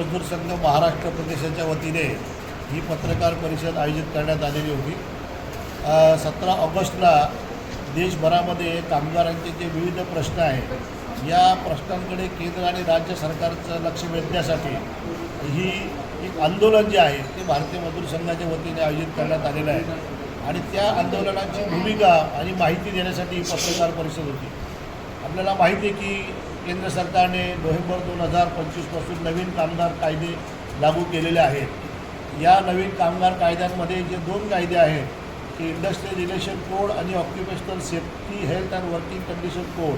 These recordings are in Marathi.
मजदूर संघ महाराष्ट्र प्रदेशाच्या वतीने ही पत्रकार परिषद आयोजित करण्यात आलेली होती। 17 ऑगस्टला देशभरामध्ये कामगारांचे जे विविध प्रश्न आहेत या प्रश्नांकडे केंद्र आणि राज्य सरकारचं लक्ष वेधण्यासाठी ही एक आंदोलन जे आहे ते भारतीय मजदूर संघाच्या वतीने आयोजित करण्यात आलेलं आहे आणि त्या आंदोलनाची भूमिका आणि माहिती देण्यासाठी ही पत्रकार परिषद होती। आपल्याला माहिती आहे की केंद्र सरकारने नोव्हेंबर 2025 पासून नवीन कामगार कायदे लागू केलेले आहेत। या नवीन कामगार कायद्यांमध्ये जे 2 कायदे आहेत की इंडस्ट्रियल रिलेशन कोड आणि occupational safety health and working condition code,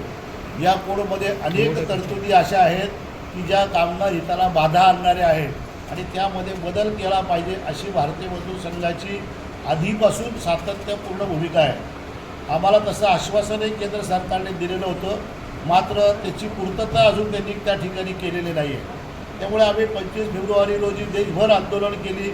या कोडमध्ये अनेक तरतुदी अशा आहेत की ज्या कामगार हिताला बाधा आणणाऱ्या आहेत आणि त्यामध्ये बदल केला पाहिजे अशी भारतीय मजदूर संघाची आधीपासून सातत्यपूर्ण भूमिका आहे। आम्हाला तसं आश्वासनही केंद्र सरकारने दिलेलं होतं, मात्र त्याची पूर्तता अजून त्यांनी त्या ठिकाणी केलेली नाही आहे। त्यामुळे आम्ही 25 फेब्रुवारी रोजी देशभर आंदोलन केली,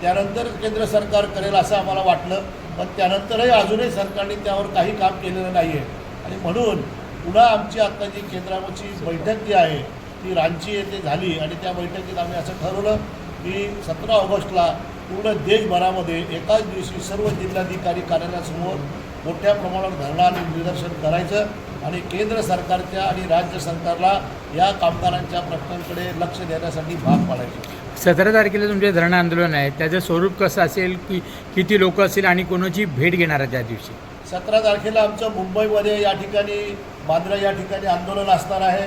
त्यानंतर केंद्र सरकार करेल असं आम्हाला वाटलं, पण त्यानंतरही अजूनही सरकारने त्यावर काही काम केलेलं नाही आहे आणि म्हणून पुन्हा आमची आत्ता जी केंद्राची बैठक जी आहे ती रांची येथे झाली आणि त्या बैठकीत आम्ही असं ठरवलं की 17 ऑगस्टला पूर्ण देशभरामध्ये एकाच दिवशी सर्व जिल्हाधिकारी कार्यालयासमोर मोठ्या प्रमाणावर धरणं आणि निदर्शन करायचं आणि केंद्र सरकारच्या आणि राज्य सरकारला या कामगारांच्या प्रश्नांकडे लक्ष देण्यासाठी भाग पाडायचं। 17 तारखेला तुमचे धरणं आंदोलन आहे, त्याचं स्वरूप कसं असेल, की किती लोक असेल आणि कोणाची भेट घेणार आहे त्या दिवशी? 17 तारखेला आमचं मुंबईमध्ये या ठिकाणी बांद्रा या ठिकाणी आंदोलन असणार आहे।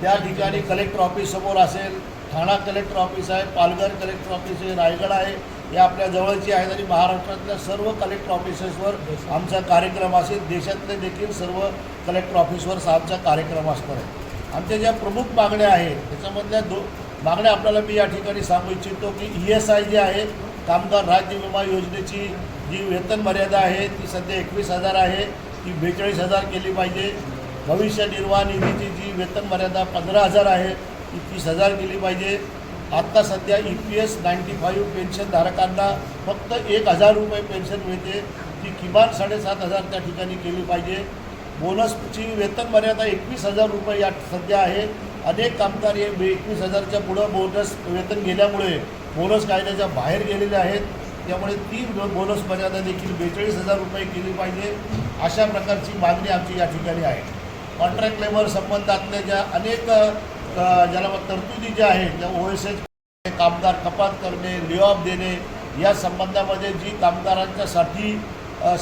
त्या ठिकाणी कलेक्टर ऑफिस समोर असेल, ठाणा कलेक्टर ऑफिस आहे, पालघर कलेक्टर ऑफिस आहे, रायगड आहे, या आपल्या जवळची आहेत आणि महाराष्ट्रातल्या सर्व कलेक्टर ऑफिसेसवर आमचा कार्यक्रम असेल। देशातले देखील सर्व कलेक्टर ऑफिसवर आमचा कार्यक्रम असणार आहे। आमच्या ज्या प्रमुख मागण्या आहेत त्याच्यामधल्या 2 मागण्या आपल्याला मी या ठिकाणी सांगू इच्छितो की ESI जी आहे, कामगार राज्य विमा योजनेची जी वेतन मर्यादा आहे ती सध्या 21,000 आहे, ती 42,000 केली पाहिजे। भविष्य निर्वाह निधीची जी वेतन मर्यादा 15,000 आहे ती 30,000 केली पाहिजे। आत्ता सध्या EPS 95 पेन्शनधारकांना फक्त 1,000 रुपये पेन्शन मिळते, ती किमान 7,500 त्या ठिकाणी केली पाहिजे। बोनसची वेतन मर्यादा 21,000 रुपये या सध्या आहे। अनेक कामगार हे 21,000च्या पुढं बोनस वेतन गेल्यामुळे बोनस कायद्याच्या बाहेर गेलेले आहेत, त्यामुळे ती बोनस मर्यादा देखील 42,000 रुपये केली पाहिजे। अशा प्रकारची मागणी आमची या ठिकाणी आहे। कॉन्ट्रॅक्ट लेबर संबंधातल्या ज्या अनेक ज्याला तरतुदी ज्या आहेत, त्या OSH कामगार कपात करणे, ले ऑफ देणे, या संबंधामध्ये जी कामगारांच्यासाठी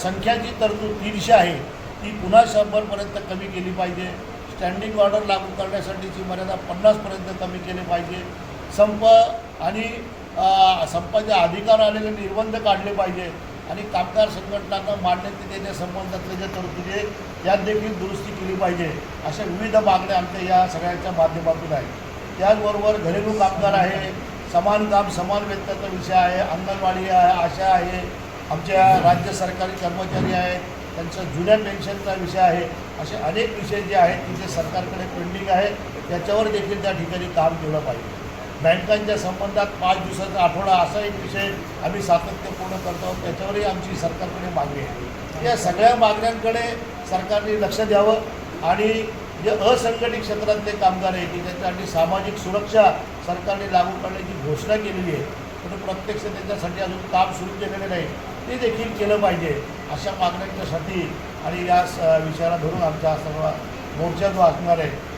संख्याची तरतूद 300 आहे ती पुन्हा 100पर्यंत कमी केली पाहिजे। स्टँडिंग ऑर्डर लागू करण्यासाठीची मर्यादा 50पर्यंत कमी केली पाहिजे। संप आणि संपाचे अधिकार आलेले निर्बंध काढले पाहिजे आणि कामगार संघटनांना मान्यता देण्यासंबंधातले जे तरतुदी आहेत त्यात देखील दुरुस्ती केली पाहिजे। अशा विविध मागण्या आमच्या या सगळ्यांच्या माध्यमातून आहेत। त्याचबरोबर घरेलू कामगार आहे, समान काम समान वेतनाचा विषय आहे, अंगणवाडी आहे, आशा आहे, आमच्या राज्य सरकारी कर्मचारी आहेत त्यांचा जुन्या पेन्शनचा विषय आहे। असे अनेक विषय जे आहेत तिथे सरकारकडे पेंडिंग आहे, त्याच्यावर देखील त्या ठिकाणी काम केलं पाहिजे। बँकांच्या संबंधात 5 दिवसाचा आठवडा असा एक विषय आम्ही सातत्यपूर्ण करतो, त्याच्यावरही आमची सरकारकडे मागणी आहे। या सगळ्या मागण्यांकडे सरकारने लक्ष द्यावं आणि जे असंघटित क्षेत्रातले कामगार आहेत की त्यांच्यासाठी सामाजिक सुरक्षा सरकारने लागू करण्याची घोषणा केलेली आहे, पण प्रत्यक्ष त्याच्यासाठी अजून काम सुरू केलेलं नाही, ते देखील केलं पाहिजे। अशा मागण्यांच्यासाठी आणि या विषयाला धरून आमचा सर्व मोर्चा जो असणार आहे